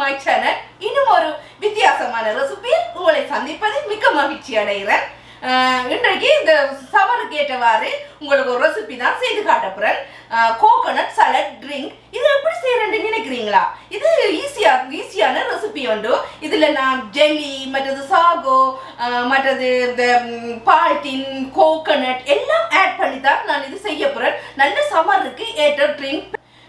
my channel. இன்னும் ஒரு வித்தியாசமான ரெசிபி உங்களை சந்திப்பதில் மிக்க மகிழ்ச்சி அடைகிறேன். இன்றைக்கு இந்த சம்மருக்கு ஏற்றவாறு உங்களுக்கு ஒரு ரெசிபி தான் செய்து காட்ட போறேன். Coconut salad drink. இது எப்படி செய்யறேன்னு நினைக்கிறீங்களா? இது ஈஸியான ரெசிபி உண்டு. இதுல நான் ஜெல்லி மற்றது சாகோ மற்றது இந்த பால்டின் கோகோனட் எல்லாம் ஆட் பண்ணி தான் நான் இது செய்ய போறேன். நல்ல சம்மருக்கு ஏற்ற ட்ரிங்க்.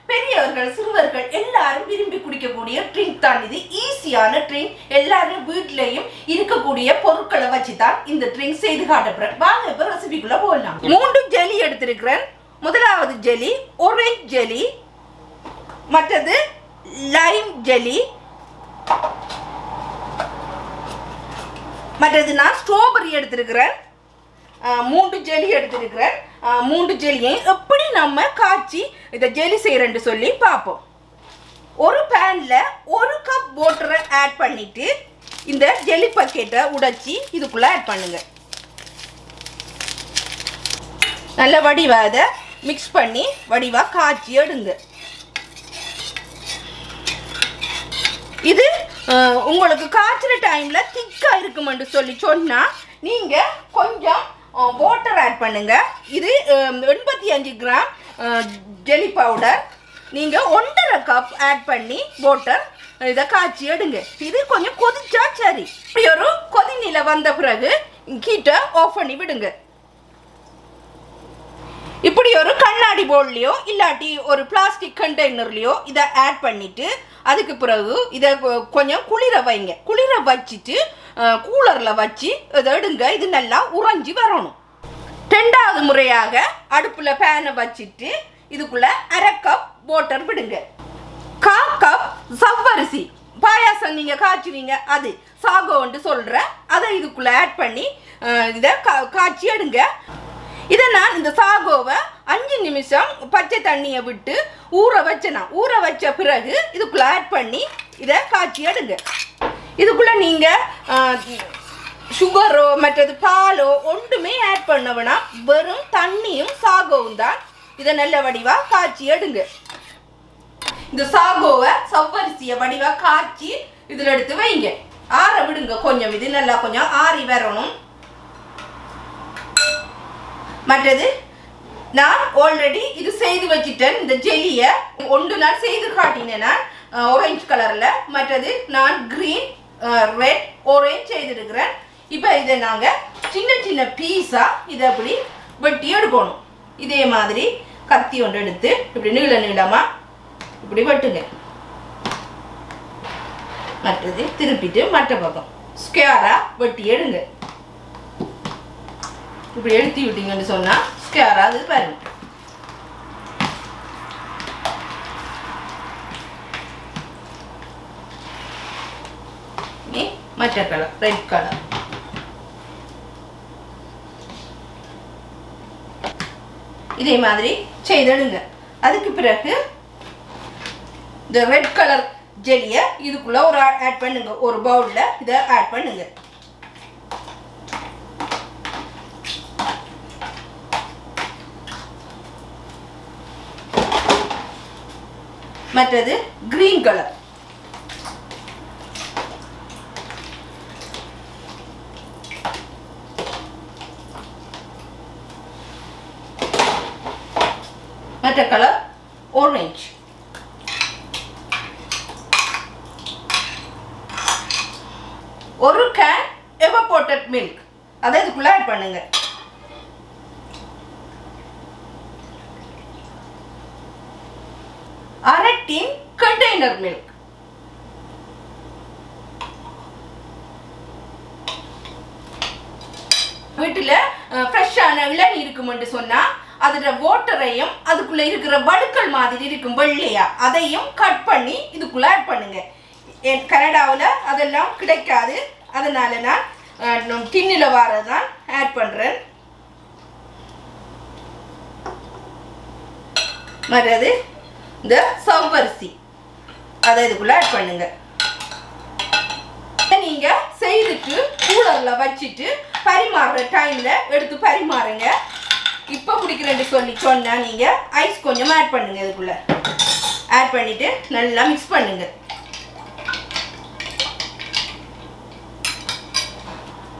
பெரியவர்கள் சிறுவர்கள் எல்லாரும் விரும்பி குடிக்கக்கூடிய ட்ரிங்க் தான் இது. ஈஸியான ட்ரிங்க். எல்லாரும் வீட்லயும் இருக்கக்கூடிய பொருட்களை வச்சு தான் இந்த ட்ரிங்க் செய்து காட்டப்படுறேன். வாங்க இப்ப ரெசிபிக்குள்ள போகலாம். 3 ஜெல்லி எடுத்திருக்கிறேன். முதலாவது ஜெல்லி ஆரஞ்சு ஜெல்லி, மற்றது லைம் ஜெல்லி, மற்றது நான் ஸ்ட்ராபெரி எடுத்திருக்கிறேன். 3 ஜெல்லி எடுத்திருக்கிறேன். 3 ஜெல்லியையும் எப்படி நம்ம காய்ச்சி இதை ஜெல்லி செய்யறேன்னு சொல்லி பார்ப்போம். ஒரு பேன்ல 1 கப் வாட்டரை ஆட் பண்ணிட்டு இந்த ஜெல்லி பக்கெட்டை உடைச்சி இதுக்குள்ள ஆட் பண்ணுங்க. நல்ல வடிவா அதை மிக்ஸ் பண்ணி வடிவா காய்ச்சி எடுங்க. இது உங்களுக்கு காய்ச்சிற டைம்ல திக்கா இருக்குமென்று சொல்லி சொன்னா நீங்க கொஞ்சம் வாட்டர் ஆட் பண்ணுங்க. இது 85 கிராம் ஜெல்லி பவுடர். நீங்கள் 1.5 கப் ஆட் பண்ணி வாட்டர் இதை காய்ச்சி எடுங்க. இது கொஞ்சம் கொதிச்சா சரி. இப்படி ஒரு கொதிநிலை வந்த பிறகு ஹீட்டை ஆஃப் பண்ணி விடுங்க. இப்படி ஒரு கண்ணாடி பவுல்லையோ இல்லாட்டி ஒரு பிளாஸ்டிக் கண்டெய்னர்லையோ இதை ஆட் பண்ணிட்டு அதுக்கு பிறகு இதை கொஞ்சம் குளிர வைங்க. குளிர வச்சுட்டு கூலரில் வச்சு இதை எடுங்க. இது நல்லா உறைஞ்சி வரணும். 2வது முறையாக அடுப்பில் பேனை வச்சுட்டு இதுக்குள்ள 1/2 கப் வாட்டர் விடுங்க. 1/4 கப் சவ்வரிசி பாயாசம் நீங்கள் காய்ச்சுவீங்க, அது சாகோன்ட்டு சொல்கிற அதை இதுக்குள்ளே ஆட் பண்ணி இதை காய்ச்சி எடுங்க. இதை நான் இந்த சாகோவை 5 நிமிஷம் பச்சை தண்ணியை விட்டு ஊற வச்ச பிறகு இதுக்குள்ளே ஆட் பண்ணி இதை காய்ச்சி எடுங்க. இதுக்குள்ளே நீங்கள் சுகரோ மற்றது பாலோ ஒன்றுமே ஆட் பண்ண வேணாம். வெறும் தண்ணியும் சாகோவும் தான். இதை நல்ல வடிவாக காய்ச்சி எடுங்க. இந்த சாகோவை சவ்வரிசியை வடிவாக காய்ச்சி இதில் எடுத்து வைங்க. ஆற விடுங்க கொஞ்சம். இது நல்லா கொஞ்சம் ஆறி வரணும். மற்றது நான் ஆல்ரெடி இது செய்து வச்சுட்டேன். இந்த ஜெல்லியை ஒன்று நான் செய்து காட்டினேன் நான் ஆரஞ்சு கலரில். மற்றது நான் க்ரீன் ரெட் ஆரஞ்சு செய்திருக்கிறேன். இப்போ இதை நாங்கள் சின்ன சின்ன பீஸாக இதை அப்படி வெட்டி எடுக்கணும். இதே மாதிரி கத்தி ஒன்று எடுத்து இப்படி நீளமாக இப்படி வெட்டுங்க. மற்றது திருப்பிட்டு மற்ற பக்கம் ஸ்கொயராக வெட்டி எடுங்க. இப்படி எடுத்து விட்டீங்கன்னு சொன்னால் ஸ்கொயராக அது பாருங்க. மற்ற கலர் ரெட் கலர். இதே மாதிரி செய்திடுங்க. அதுக்கு பிறகு இந்த ரெட் கலர் ஜெல்லியை இதுக்குள்ள ஒரு ஆட் பண்ணுங்க. ஒரு பவுல்ல இதை ஆட் பண்ணுங்க. மற்றது கிரீன் கலர். மற்ற கலர் ஆரஞ்சு. ஒரு கேன் எவாபோரேட்டட் மில்க் அதை இதுக்குள்ள ஆட் பண்ணுங்க. அரை டின் கண்டெய்னர் மில்க். வீட்டில் ஃப்ரெஷ்ஷான இளநீர் இருக்குமென்று சொன்னால் அதோட வாட்டரையும் அதுக்குள்ளே இருக்கிற வடுக்கள் மாதிரி இருக்கும் வெள்ளையா அதையும் கட் பண்ணி இதுக்குள்ளே ஆட் பண்ணுங்க. கனடாவில் அதெல்லாம் கிடைக்காது. அதனால நான் டின்னில் வரதான் ஆட் பண்ணுறேன். மற்றது இந்த சவ்வரிசி அதை இதுக்குள்ளே ஆட் பண்ணுங்க. நீங்கள் செய்துட்டு கூலரில் வச்சுட்டு பரிமாறுற டைமில் எடுத்து பரிமாறுங்க. இப்போ குடிக்கிறேன்னு சொன்னால் நீங்கள் ஐஸ் கொஞ்சம் ஆட் பண்ணுங்கள். இதுக்குள்ளே ஆட் பண்ணிவிட்டு நல்லா மிக்ஸ் பண்ணுங்கள்.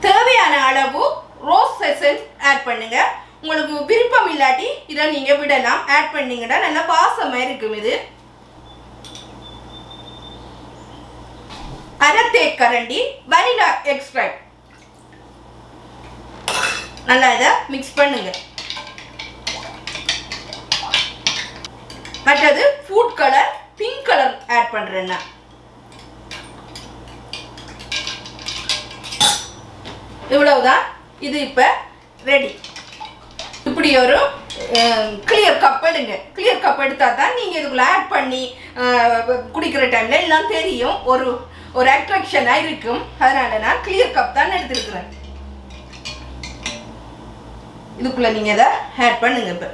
தேவையான அளவு ரோஸ் எசன்ஸ் ஆட் பண்ணுங்க. உங்களுக்கு விருப்பம் இல்லாட்டி இதை நீங்க விடலாம். ஆட் பண்ணீங்கன்னா நல்லா வாசமா இருக்கும். இது அரை தேக்கரண்டி வனிலா எக்ஸ்ட்ராக்ட். நல்லா இதை மிக்ஸ் பண்ணுங்க. மற்றது food colour pink colour add பண்றேன்னா இவ்வளவுதான். இது இப்ப ரெடி. இப்படி ஒரு கிளியர் கப் எடுங்க. கிளியர் கப் எடுத்தா தான் நீங்க இதுக்குள்ள ஆட் பண்ணி குடிக்கிற டைம்ல எல்லாம் தெரியும். ஒரு அட்ராக்ஷனா இருக்கும். அதனால நான் கிளியர் கப் தான் எடுத்துருக்கிறேன். இதுக்குள்ள நீங்க இதை ஆட் பண்ணுங்க. இப்ப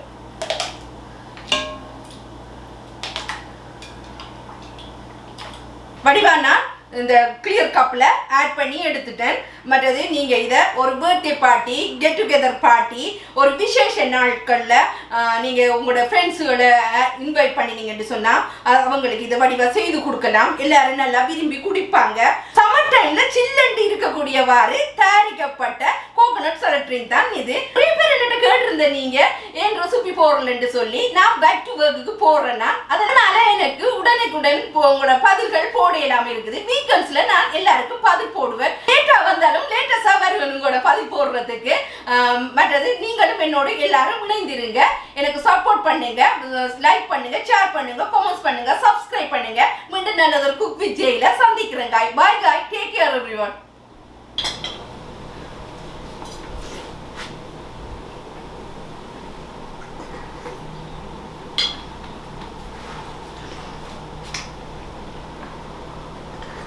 வடிவானா இந்த கிளியர் கப்பில் ஆட் பண்ணி எடுத்துட்டேன். மற்றது நீங்கள் இதை ஒரு birthday party, get together party, ஒரு விசேஷ நாட்களில் நீங்கள் உங்களோட ஃப்ரெண்ட்ஸுகளை இன்வைட் பண்ணினீங்கன்னு சொன்னால் அவங்களுக்கு இதை வடிவாக செய்து கொடுக்கலாம். எல்லாரும் நல்லா விரும்பி குடிப்பாங்க. சம்மர் டைமில் சில்லண்டு இருக்கக்கூடியவாறு தயாரிக்கப்பட்ட கோகோனட் சாலட் ட்ரிங்க் தான் இது. ப்ரீபேர்ன்ட்டு கேட்டிருந்த நீங்கள் ஏன் ரெசிபி போடலன்னு சொல்லி நான் பேக் டு ஒர்க்குக்கு போடுறேன்னா அதனால எனக்கு உடனுக்குடன் உங்களோட பதில்கள் போட இல்லாமல் இருக்குது. வீக்கெண்ட்ஸ்ல நான் எல்லாருக்கும் பதில் போடுவேன். லேட்டா வந்தாலும் லேட்டஸ்டா வருவேன் உங்களோட பதில் போடுறதுக்கு. மற்றது நீங்களும் என்னோட எல்லாரும் இணைந்திருங்க. எனக்கு சப்போர்ட் பண்ணுங்க, லைக் பண்ணுங்க, ஷேர் பண்ணுங்க, கமெண்ட்ஸ் பண்ணுங்க, சப்ஸ்கிரைப் பண்ணுங்க. மீண்டும் நல்லதொரு குக் வித் ஜெயில சந்திக்கிறேன். Bye bye. Take care everyone.